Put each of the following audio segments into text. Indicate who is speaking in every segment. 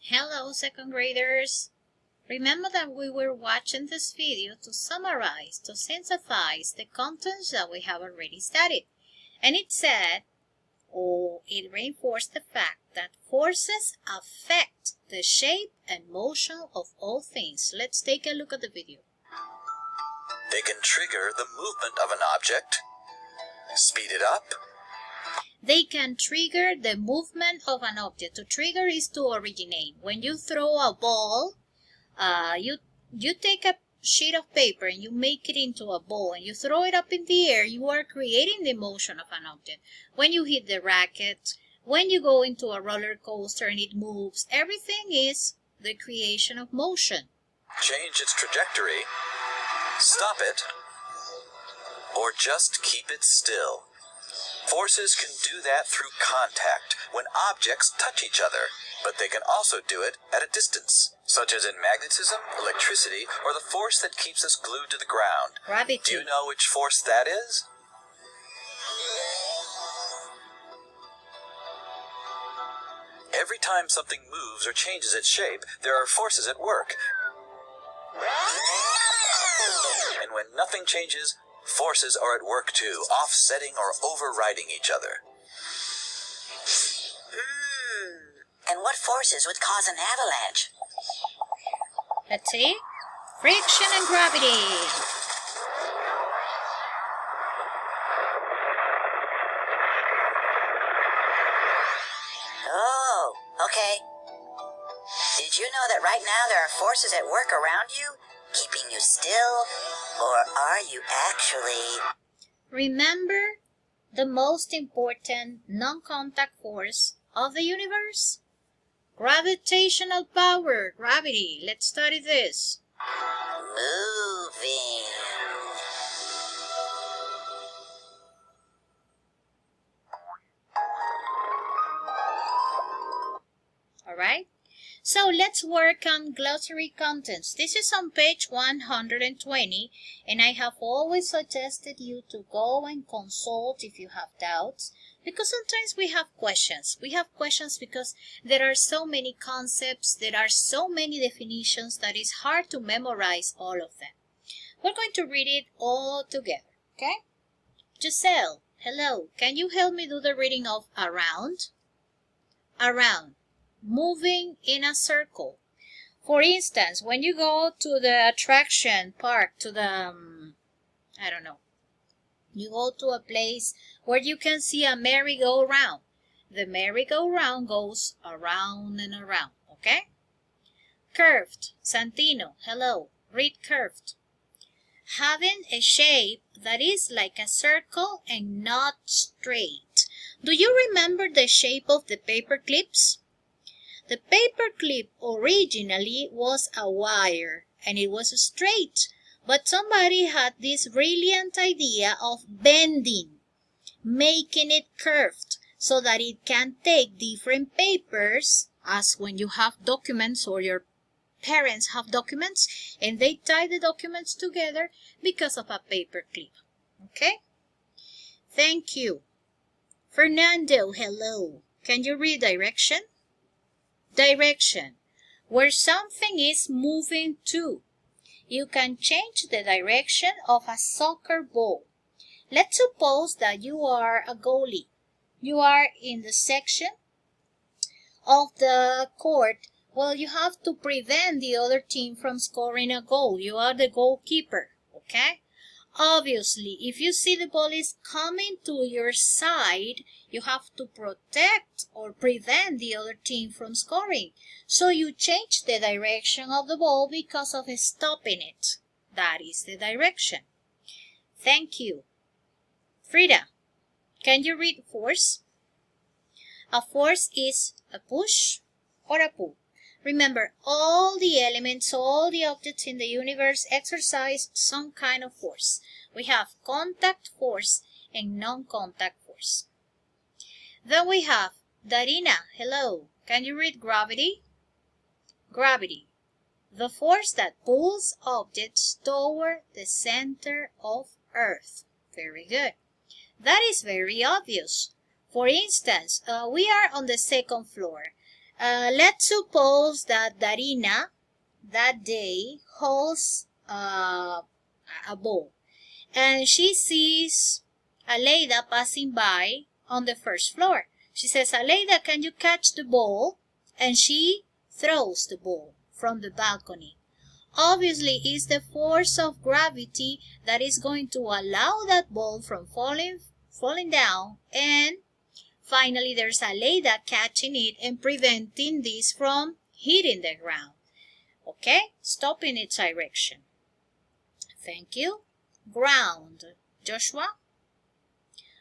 Speaker 1: Hello, second graders. Remember that we were watching this video to summarize, to synthesize the contents that we have already studied. And it said, or it reinforced the fact that forces affect the shape and motion of all things. Let's take a look at the video.
Speaker 2: They can trigger the movement of an object, speed it up.
Speaker 1: They can trigger the movement of an object. To trigger is to originate. When you throw a ball, you take a sheet of paper and you make it into a ball and you throw it up in the air, you are creating the motion of an object. When you hit the racket, when you go into a roller coaster and it moves, everything is the creation of motion.
Speaker 2: Change its trajectory, stop it, or just keep it still. Forces can do that through contact, when objects touch each other, but they can also do it at a distance, such as in magnetism, electricity, or the force that keeps us glued to the ground.
Speaker 1: Gravity.
Speaker 2: Do you know which force that is? Every time something moves or changes its shape, there are forces at work. And when nothing changes, forces are at work too, offsetting or overriding each other.
Speaker 3: And what forces would cause an avalanche?
Speaker 1: Let's see. Friction and gravity.
Speaker 3: Oh, okay. Did you know that right now there are forces at work around you, keeping you still? Or are you actually...
Speaker 1: Remember the most important non-contact force of the universe? Gravitational power, gravity. Let's study this.
Speaker 3: moving?
Speaker 1: Alright? So let's work on glossary contents. This is on page 120, and I have always suggested you to go and consult if you have doubts, because sometimes we have questions. We have questions because there are so many concepts, there are so many definitions that it's hard to memorize all of them. We're going to read it all together, okay? Giselle, hello. Can you help me do the reading of around? Around. Moving in a circle. For instance, when you go to the attraction park, to the, you go to a place where you can see a merry-go-round. The merry-go-round goes around and around, okay? Curved. Santino, hello. Read curved. Having a shape that is like a circle and not straight. Do you remember the shape of the paper clips? The paper clip originally was a wire and it was straight, but somebody had this brilliant idea of bending, making it curved so that it can take different papers, as when you have documents or your parents have documents and they tie the documents together because of a paper clip. Okay? Thank you. Fernando, hello. Can you read direction? Direction, where something is moving to. You can change the direction of a soccer ball. Let's suppose that you are a goalie. You are in the section of the court. Well, you have to prevent the other team from scoring a goal. You are the goalkeeper, okay? Obviously, if you see the ball is coming to your side, you have to protect or prevent the other team from scoring. So you change the direction of the ball because of stopping it. That is the direction. Thank you. Frida, can you read force? A force is a push or a pull. Remember, all the elements, all the objects in the universe exercise some kind of force. We have contact force and non-contact force. Then we have Darina, hello. Can you read gravity? Gravity, the force that pulls objects toward the center of Earth. Very good. That is very obvious. For instance, we are on the second floor. Let's suppose that Darina that day holds a ball, and she sees Aleida passing by on the first floor. She says, Aleida, can you catch the ball? And she throws the ball from the balcony. Obviously, it's the force of gravity that is going to allow that ball from falling down, and finally there's Aleida catching it and preventing this from hitting the ground. Okay? Stopping its direction. Thank you. Ground. Joshua?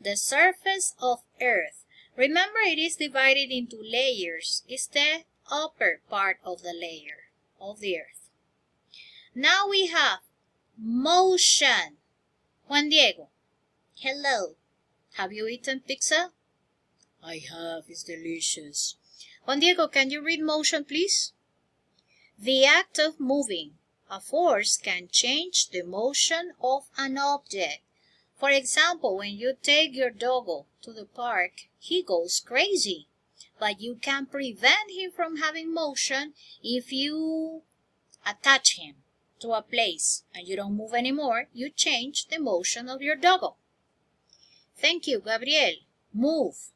Speaker 1: The surface of Earth. Remember, it is divided into layers. It's the upper part of the layer of the Earth. Now we have motion. Juan Diego. Hello. Have you eaten pizza? I have. It's delicious. Juan Diego, can you read motion, please? The act of moving. A force can change the motion of an object. For example, when you take your doggo to the park, he goes crazy. But you can prevent him from having motion if you attach him to a place and you don't move anymore. You change the motion of your doggo. Thank you, Gabriel. Move.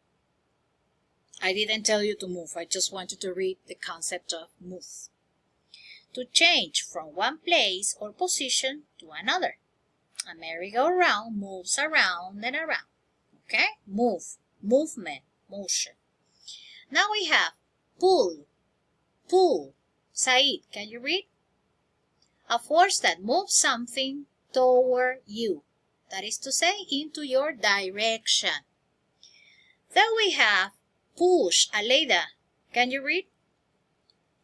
Speaker 1: I didn't tell you to move. I just wanted to read the concept of move. To change from one place or position to another. A merry-go-round moves around and around. Okay? Move, movement, motion. Now we have pull, pull. Said, can you read? A force that moves something toward you. That is to say, into your direction. Then we have push. Aleida, can you read?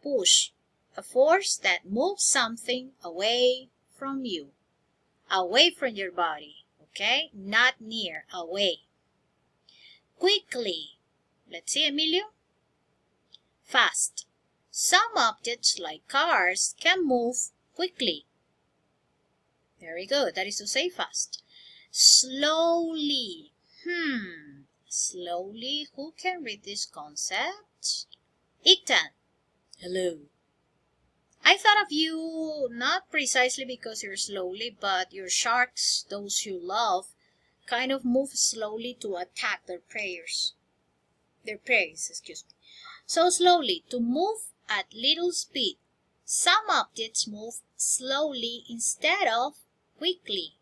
Speaker 1: Push. A force that moves something away from you. Away from your body. Okay? Not near. Away. Quickly. Let's see, Emilio. Fast. Some objects, like cars, can move quickly. Very good. That is to say, fast. Slowly. Slowly. Who can read this concept? Iktan. Hello. I thought of you not precisely because you're slowly, but your sharks, those you love, kind of move slowly to attack their prey, excuse me. So slowly, to move at little speed. Some objects move slowly instead of quickly.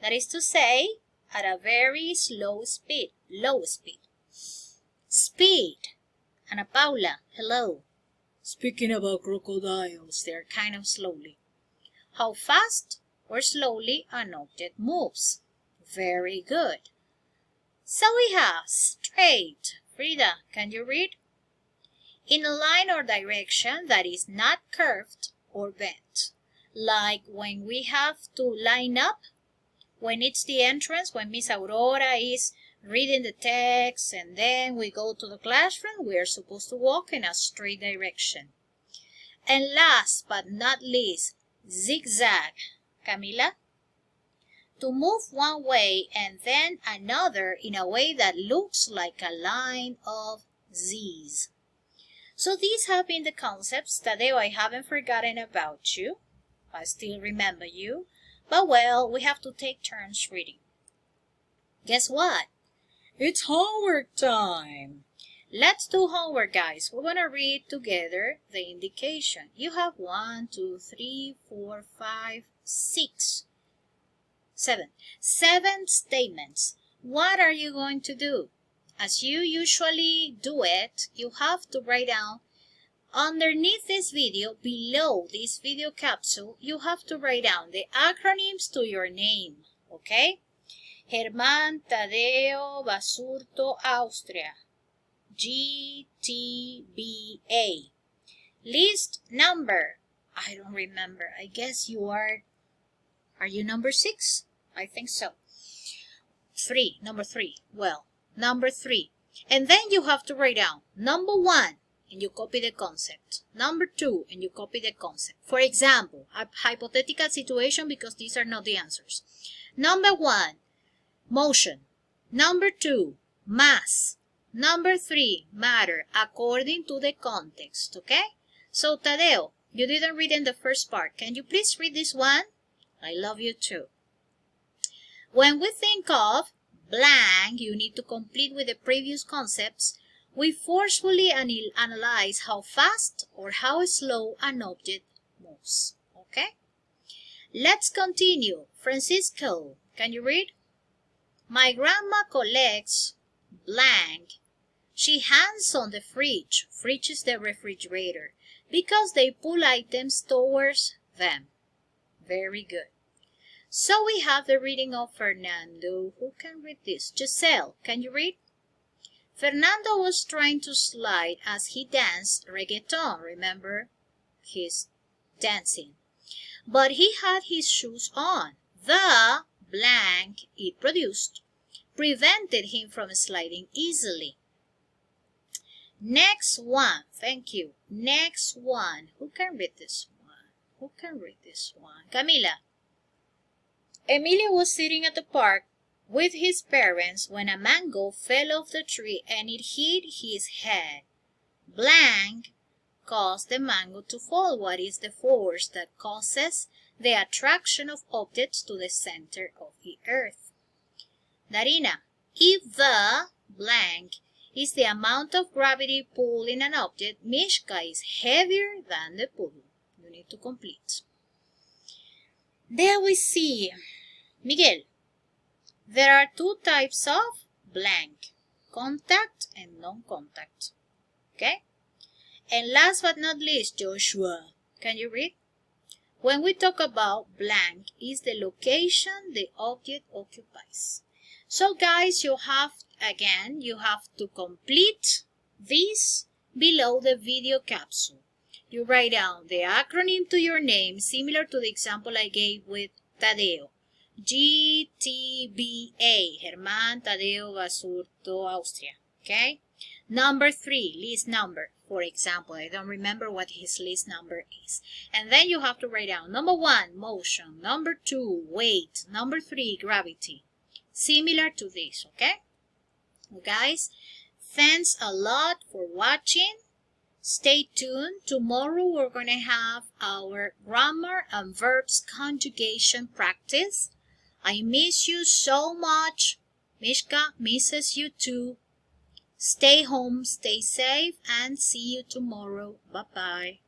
Speaker 1: That is to say, at a very slow speed, low speed. Speed. Ana Paula, hello. Speaking about crocodiles, they're kind of slowly. How fast or slowly an object moves. Very good. So we have straight. Frida, can you read? In a line or direction that is not curved or bent. Like when we have to line up, when it's the entrance, when Miss Aurora is reading the text and then we go to the classroom, we are supposed to walk in a straight direction. And last but not least, zigzag. Camila? To move one way and then another in a way that looks like a line of Z's. So these have been the concepts. Tadeo, I haven't forgotten about you. I still remember you. But well, we have to take turns reading. Guess what? It's homework time. Let's do homework, guys. We're going to read together the indication. You have 1, 2, 3, 4, 5, 6, 7. 7 statements. What are you going to do? As you usually do it, you have to write down underneath this video, below this video capsule, you have to write down the acronyms to your name. Okay? Germán Tadeo Basurto, Austria. GTBA. List number. I don't remember. I guess you are you number 6? I think so. 3. Number 3. Well, number 3. And then you have to write down number 1 and you copy the concept. Number 2 and you copy the concept. For example, a hypothetical situation because these are not the answers. Number 1, motion. Number 2, mass. Number 3, matter according to the context, okay? So, Tadeo, you didn't read in the first part. Can you please read this one? I love you too. When we think of blank, you need to complete with the previous concepts. We forcefully analyze how fast or how slow an object moves, okay? Let's continue. Francisco, can you read? My grandma collects blank. She hands on the fridge. Fridge is the refrigerator, because they pull items towards them. Very good. So we have the reading of Fernando. Who can read this? Giselle, can you read? Fernando was trying to slide as he danced reggaeton. Remember? He's dancing. But he had his shoes on. The blank it produced prevented him from sliding easily. Next one. Thank you. Next one. Who can read this one? Who can read this one? Camila. Emilio was sitting at the park with his parents when a mango fell off the tree and it hit his head. Blank caused the mango to fall. What is the force that causes the attraction of objects to the center of the earth? Darina, if the blank is the amount of gravity pulled in an object, Mishka is heavier than the pull. You need to complete. There we see, Miguel, there are two types of blank, contact and non-contact. Okay? And last but not least, Joshua, can you read? When we talk about blank, is the location the object occupies. So guys, you have to complete this below the video capsule. You write down the acronym to your name, similar to the example I gave with Tadeo. GTBA, Germán Tadeo Basurto, Austria. Okay? Number 3, list number. For example, I don't remember what his list number is. And then you have to write down number 1, motion. Number 2, weight. Number 3, gravity. Similar to this, okay? Well, guys, thanks a lot for watching. Stay tuned. Tomorrow we're going to have our grammar and verbs conjugation practice. I miss you so much. Mishka misses you too. Stay home, stay safe, and see you tomorrow. Bye-bye.